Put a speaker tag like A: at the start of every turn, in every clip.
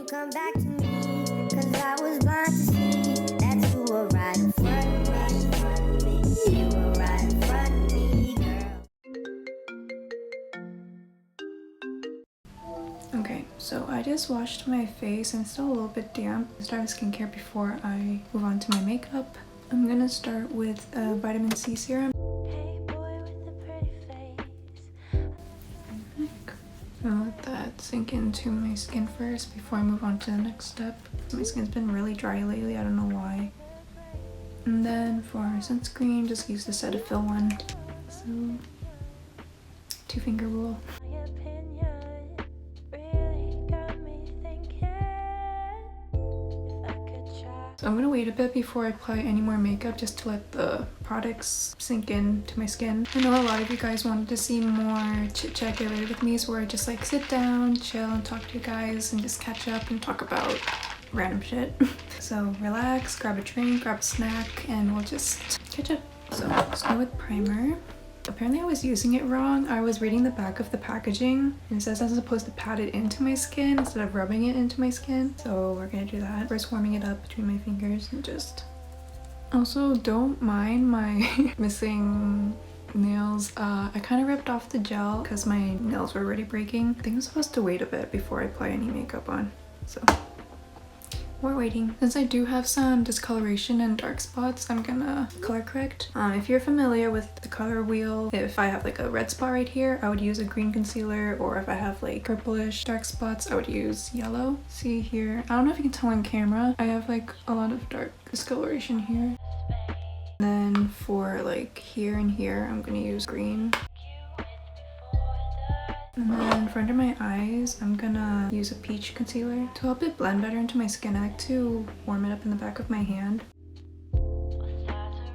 A: come back to me, 'cause I was blind to see that you were right in front of me. You were right in front of me, girl.
B: Okay, so I just washed my face and it's still a little bit damp. I start with skincare before I move on to my makeup. I'm gonna start with a vitamin C serum. I'll let that sink into my skin first before I move on to the next step. My skin's been really dry lately, I don't know why. And then for sunscreen, just use the Cetaphil one. So, 2-finger rule. So I'm gonna wait a bit before I apply any more makeup just to let the products sink into my skin. I know a lot of you guys wanted to see more chit chat get ready with me, so where I just like sit down, chill, and talk to you guys and just catch up and talk about random shit. So relax, grab a drink, grab a snack, and we'll just catch up. So let's go with primer. Apparently I was using it wrong. I was reading the back of the packaging and it says I'm supposed to pat it into my skin instead of rubbing it into my skin. So we're gonna do that. First warming it up between my fingers and just... Also, don't mind my missing nails. I kind of ripped off the gel because my nails were already breaking. I think I'm supposed to wait a bit before I apply any makeup on. So we're waiting. Since I do have some discoloration and dark spots, I'm gonna color correct. If you're familiar with the color wheel, if I have like a red spot right here, I would use a green concealer, or if I have like purplish dark spots, I would use yellow. See here, I don't know if you can tell on camera, I have like a lot of dark discoloration here. Then for like here and here, I'm gonna use green. And then for under my eyes, I'm gonna use a peach concealer. To help it blend better into my skin, I like to warm it up in the back of my hand.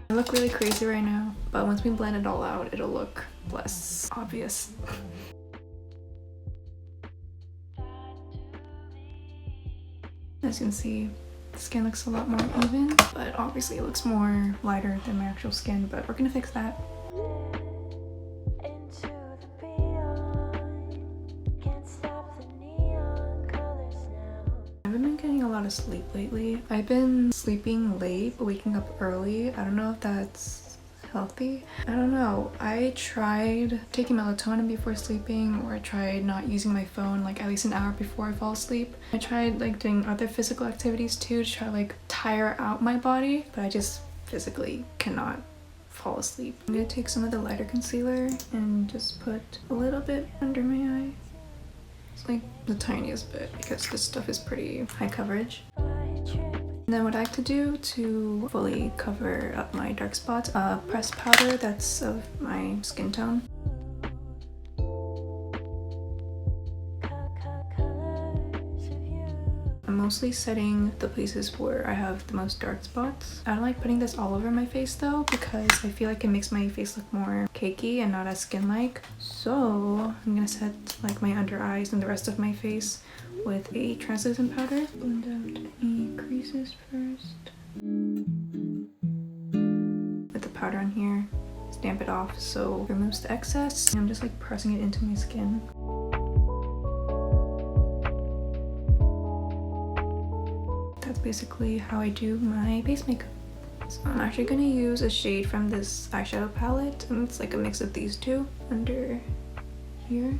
B: I look really crazy right now, but once we blend it all out, it'll look less obvious. As you can see, the skin looks a lot more even, but obviously it looks more lighter than my actual skin, but we're gonna fix that. Sleep lately. I've been sleeping late but waking up early. I don't know if that's healthy. I don't know. I tried taking melatonin before sleeping, or I tried not using my phone like at least an hour before I fall asleep. I tried like doing other physical activities too to try to like tire out my body, but I just physically cannot fall asleep. I'm gonna take some of the lighter concealer and just put a little bit under my eye. Like the tiniest bit because this stuff is pretty high coverage. And then what I like to do to fully cover up my dark spots, pressed powder that's of my skin tone. I'm mostly setting the places where I have the most dark spots. I don't like putting this all over my face though, because I feel like it makes my face look more cakey and not as skin-like. So I'm gonna set like my under eyes and the rest of my face with a translucent powder. Blend out any creases first. With the powder on here, stamp it off so it removes the excess. And I'm just like pressing it into my skin. That's basically how I do my base makeup. So I'm actually gonna use a shade from this eyeshadow palette, and it's like a mix of these two under here.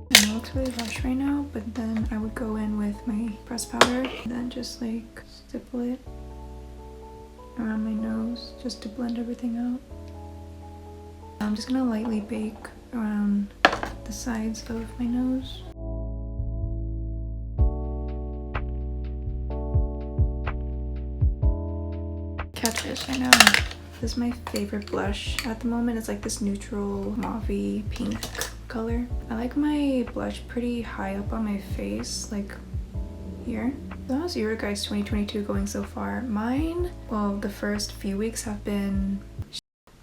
B: I know it's really lush right now, but then I would go in with my pressed powder and then just like stipple it around my nose just to blend everything out. I'm just gonna lightly bake around the sides of my nose. Catch this right now. This is my favorite blush at the moment. It's like this neutral mauve pink color. I like my blush pretty high up on my face, like here. So how's your guys' 2022 going so far? Mine, well, the first few weeks have been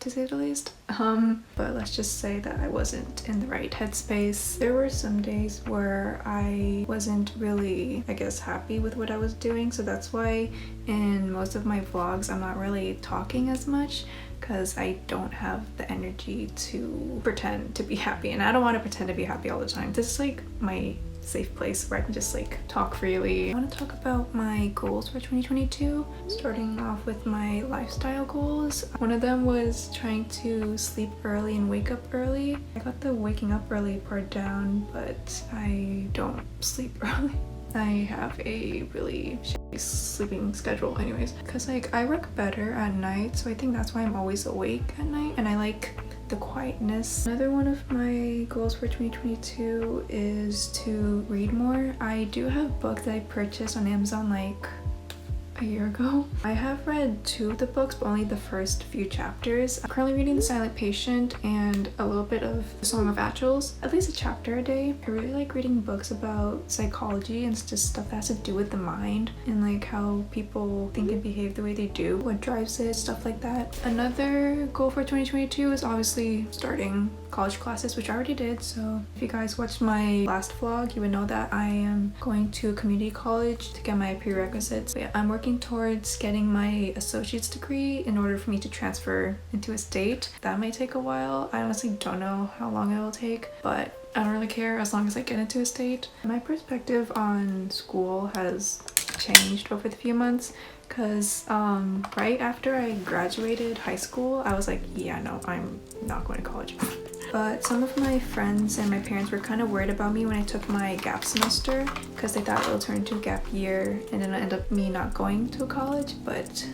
B: to say the least. But let's just say that I wasn't in the right headspace. There were some days where I wasn't really, I guess, happy with what I was doing, so that's why in most of my vlogs I'm not really talking as much, because I don't have the energy to pretend to be happy, and I don't want to pretend to be happy all the time. This is like my safe place where I can just like talk freely. I want to talk about my goals for 2022, starting off with my lifestyle goals. One of them was trying to sleep early and wake up early. I got the waking up early part down, but I don't sleep early. I have a really shitty sleeping schedule anyways, because like I work better at night, so I think that's why I'm always awake at night, and I like the quietness. Another one of my goals for 2022 is to read more. I do have books that I purchased on Amazon like a year ago. I have read 2 of the books, but only the first few chapters. I'm currently reading The Silent Patient and a little bit of The Song of Achilles, at least a chapter a day. I really like reading books about psychology and just stuff that has to do with the mind and like how people think and behave the way they do, what drives it, stuff like that. Another goal for 2022 is obviously starting college classes, which I already did. So if you guys watched my last vlog, you would know that I am going to a community college to get my prerequisites. But yeah, I'm working towards getting my associate's degree in order for me to transfer into a state. That might take a while. I honestly don't know how long it will take, but I don't really care as long as I get into a state. My perspective on school has changed over the few months, because right after I graduated high school, I was like, yeah, no, I'm not going to college. But some of my friends and my parents were kind of worried about me when I took my gap semester, because they thought it would turn into a gap year and then it'll end up me not going to college, but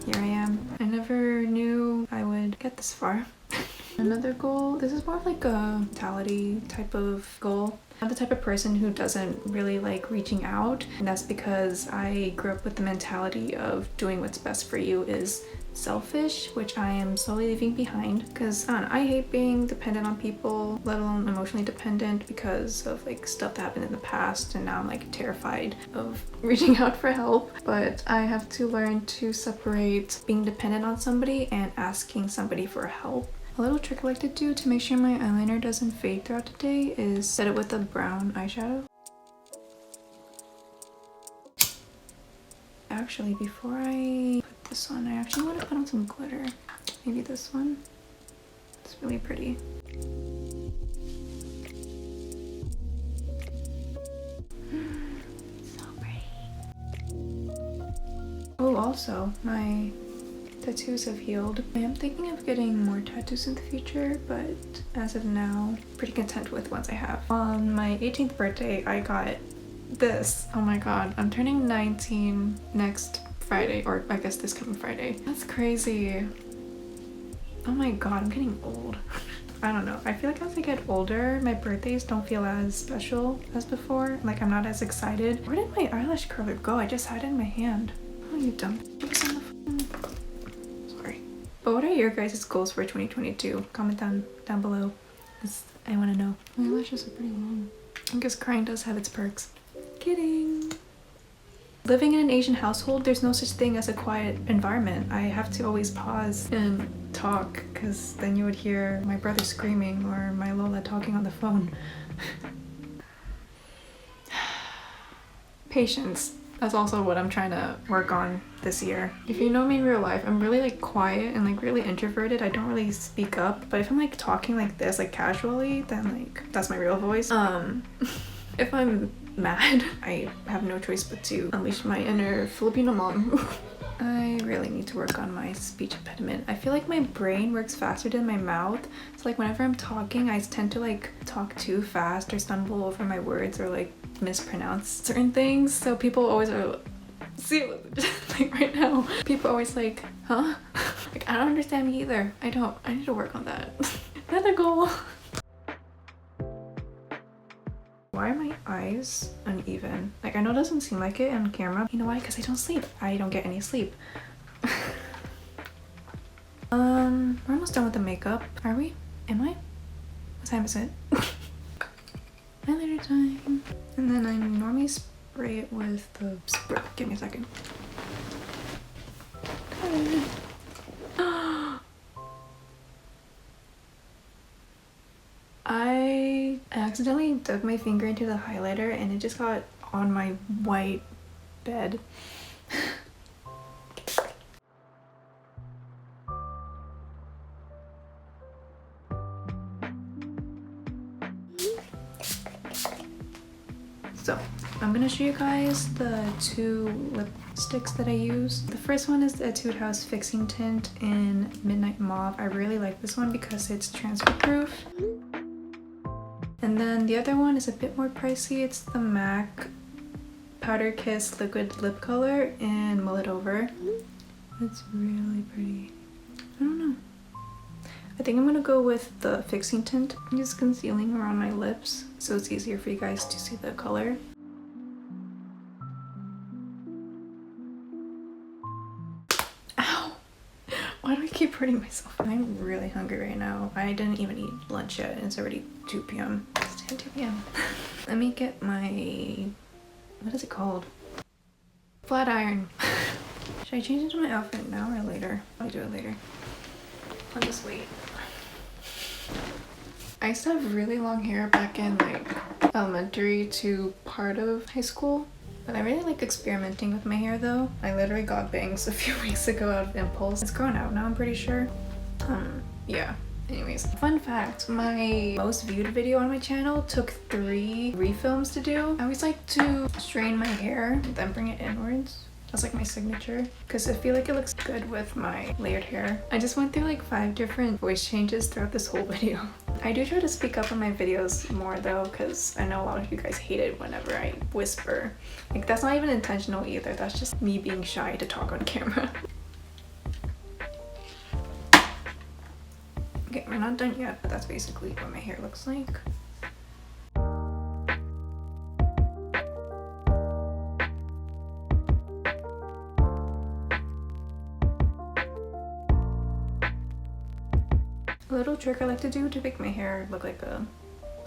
B: here I am. I never knew I would get this far. Another goal, this is more of like a mentality type of goal. I'm the type of person who doesn't really like reaching out, and that's because I grew up with the mentality of doing what's best for you is selfish, which I am slowly leaving behind, because I hate being dependent on people, let alone emotionally dependent, because of like stuff that happened in the past, and now I'm like terrified of reaching out for help. But I have to learn to separate being dependent on somebody and asking somebody for help. A little trick I like to do to make sure my eyeliner doesn't fade throughout the day is set it with a brown eyeshadow. Actually, before I put this on, I actually want to put on some glitter. Maybe this one. It's really pretty. So pretty. Oh, also, my tattoos have healed. I am thinking of getting more tattoos in the future, but as of now, pretty content with ones I have. On my 18th birthday, I got this. Oh my god, I'm turning 19 next Friday, or I guess this coming Friday. That's crazy. Oh my god, I'm getting old. I don't know. I feel like as I get older, my birthdays don't feel as special as before. Like I'm not as excited. Where did my eyelash curler go? I just had it in my hand. Oh, you dumb. It was on the phone. Sorry. But what are your guys' goals for 2022? Comment down below, because I want to know. My eyelashes are pretty long. I guess crying does have its perks. Kidding. Living in an Asian household, there's no such thing as a quiet environment. I have to always pause and talk, because then you would hear my brother screaming or my Lola talking on the phone. Patience. That's also what I'm trying to work on this year. If you know me in real life, I'm really like quiet and like really introverted. I don't really speak up, but if I'm like talking like this, like casually, then like that's my real voice. If I'm mad, I have no choice but to unleash my inner Filipino mom. I really need to work on my speech impediment. I feel like my brain works faster than my mouth. So like whenever I'm talking, I tend to like talk too fast or stumble over my words or like mispronounce certain things. So people always are, see, like right now, people always like, huh? Like I don't understand me either. I need to work on that. Another goal. Why are my eyes uneven? Like I know it doesn't seem like it on camera. You know why? Because I don't sleep. I don't get any sleep. We're almost done with the makeup. Are we? Am I? What time is it? Eyeliner time. And then I normally spray it with the spray. Give me a second. I accidentally dug my finger into the highlighter and it just got on my white bed. So I'm gonna show you guys the two lipsticks that I use. The first one is the Etude House Fixing Tint in Midnight Mauve. I really like this one because it's transfer proof. And then the other one is a bit more pricey. It's the MAC Powder Kiss Liquid Lip Color in Mull It Over. It's really pretty. I don't know. I think I'm gonna go with the fixing tint. I'm just concealing around my lips so it's easier for you guys to see the color. Ow! Why do I keep hurting myself? I'm really hungry right now. I didn't even eat lunch yet and it's already 2 p.m. It's 10 p.m. Let me get my... what is it called? Flat iron. Should I change into my outfit now or later? I'll do it later. I'll just wait. I used to have really long hair back in like elementary to part of high school, but I really like experimenting with my hair though. I literally got bangs a few weeks ago out of impulse. It's grown out now, I'm pretty sure. Yeah. Anyways, fun fact, my most viewed video on my channel took 3 refilms to do. I always like to straighten my hair and then bring it inwards. That's like my signature because I feel like it looks good with my layered hair. I just went through like 5 different voice changes throughout this whole video. I do try to speak up on my videos more though because I know a lot of you guys hate it whenever I whisper. Like that's not even intentional either. That's just me being shy to talk on camera. Okay, we're not done yet, but that's basically what my hair looks like. A little trick I like to do to make my hair look like a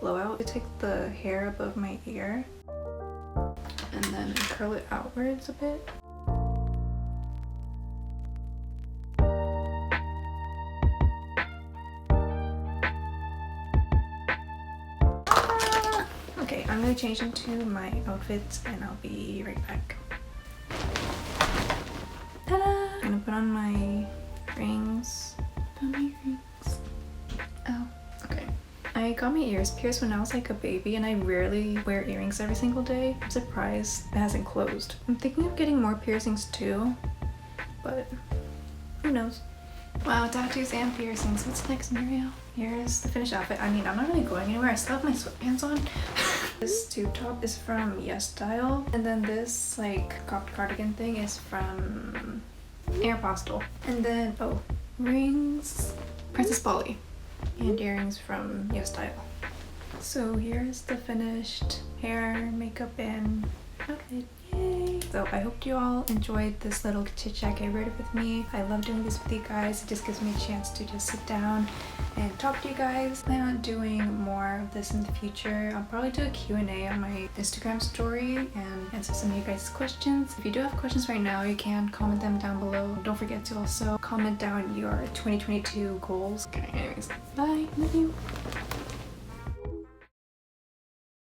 B: blowout. I take the hair above my ear and then curl it outwards a bit. Okay, I'm gonna change into my outfits and I'll be right back. Ta-da! I'm gonna put on my rings. Put on my rings. Oh, okay. I got my ears pierced when I was like a baby and I rarely wear earrings every single day. I'm surprised it hasn't closed. I'm thinking of getting more piercings too, but who knows. Wow, tattoos and piercings. What's next, Murielle? Here's the finished outfit. I mean, I'm not really going anywhere. I still have my sweatpants on. This tube top is from Yes Style. And then this like cropped cardigan thing is from Aeropostale. And then, oh, rings. Princess Polly. And earrings from Yes Style. So here's the finished hair, makeup, and outfit. Yay! So I hope you all enjoyed this little chit chat get rid with me. I love doing this with you guys. It just gives me a chance to just sit down and talk to you guys. I plan on doing more of this in the future. I'll probably do a Q&A on my Instagram story and answer some of you guys' questions. If you do have questions right now, you can comment them down below. Don't forget to also comment down your 2022 goals. Okay, anyways, bye. Love you.